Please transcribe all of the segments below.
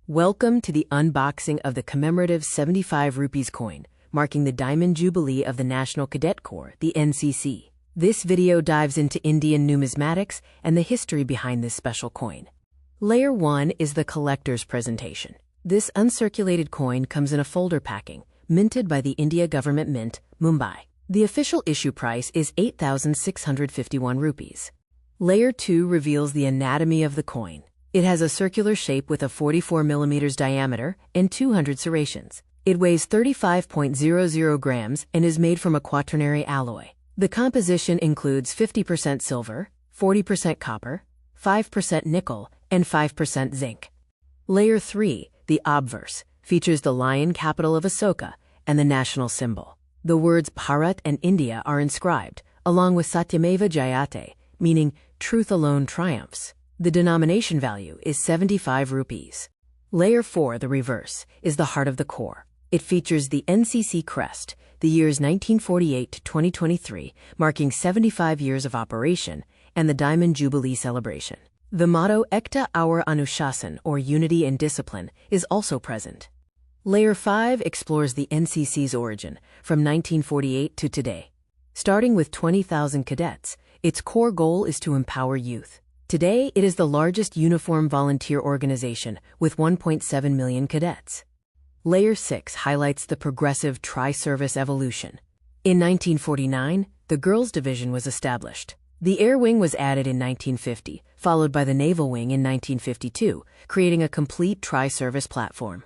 Welcome to the unboxing of the commemorative 75 rupees coin, marking the Diamond Jubilee of the National Cadet Corps, the NCC. This video dives into Indian numismatics and the history behind this special coin. Layer 1 is the collector's presentation. This uncirculated coin comes in a folder packing, minted by the India Government Mint, Mumbai. The official issue price is 8,651 rupees. Layer 2 reveals the anatomy of the coin. It has a circular shape with a 44 mm diameter and 200 serrations. It weighs 35.00 grams and is made from a quaternary alloy. The composition includes 50% silver, 40% copper, 5% nickel, and 5% zinc. Layer 3, the obverse, features the lion capital of Ashoka and the national symbol. The words Bharat and India are inscribed, along with Satyameva Jayate, meaning truth alone triumphs. The denomination value is 75 rupees. Layer 4, the reverse, is the heart of the core. It features the NCC crest, the years 1948 to 2023, marking 75 years of operation, and the Diamond Jubilee celebration. The motto Ekta Aur Anushasan, or unity and discipline, is also present. Layer 5 explores the NCC's origin, from 1948 to today. Starting with 20,000 cadets, its core goal is to empower youth. Today, it is the largest uniform volunteer organization, with 1.7 million cadets. Layer 6 highlights the progressive tri-service evolution. In 1949, the Girls Division was established. The Air Wing was added in 1950, followed by the Naval Wing in 1952, creating a complete tri-service platform.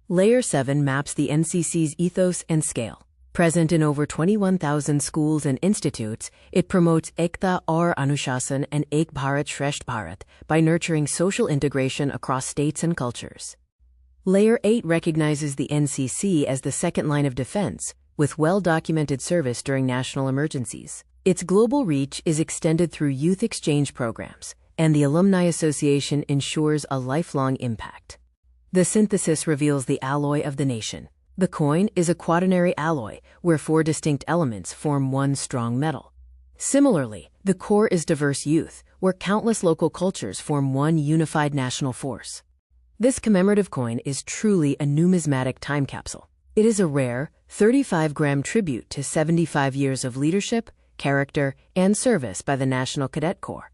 Layer 7 maps the NCC's ethos and scale. Present in over 21,000 schools and institutes, it promotes Ekta Aur Anushasan and Ek Bharat Shresth Bharat by nurturing social integration across states and cultures. Layer 8 recognizes the NCC as the second line of defense, with well-documented service during national emergencies. Its global reach is extended through youth exchange programs, and the Alumni Association ensures a lifelong impact. The synthesis reveals the alloy of the nation. The coin is a quaternary alloy, where 4 distinct elements form one strong metal. Similarly, the core is diverse youth, where countless local cultures form one unified national force. This commemorative coin is truly a numismatic time capsule. It is a rare, 35-gram tribute to 75 years of leadership, character, and service by the National Cadet Corps.